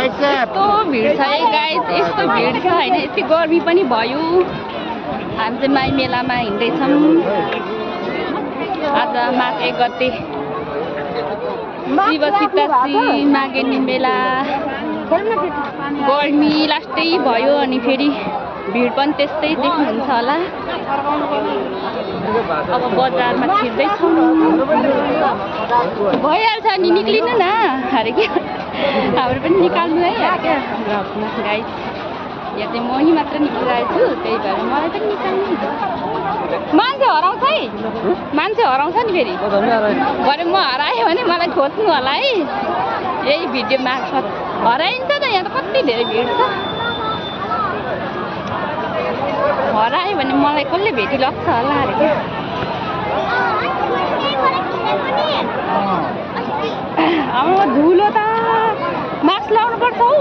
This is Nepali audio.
यस्तो भिड छ है गाइस, यस्तो भिड छ होइन। यति गर्मी पनि भयो। हामी चाहिँ माई मेलामा हिँड्दैछौँ। आज माघ 1 गते शिव सीतासी मागेनी मेला। गर्मी लास्टै भयो अनि फेरि भिड पनि त्यस्तै देख्नुहुन्छ होला। अब बजारमा छिर्दैछौँ। भइहाल्छ नि, निक्लिनु न अरे के हाम्रो पनि निकाल्नु है क्या गाइस। यहाँ चाहिँ म ही मात्र निक्लिरहेको छु, त्यही भएर मलाई पनि निकाल्नु। मान्छे हराउँछ है, मान्छे हराउँछ नि फेरि। भरे म हराएँ भने मलाई खोज्नु होला है, यही भिडियो मार्फत। हराइन्छ त, यहाँ त कति धेरै भिड छ। हरायो भने मलाई कसले भेटिलग्छ होला अरे क्या। हाम्रो धुलो त मास्क लाउनु पर्छ हौ।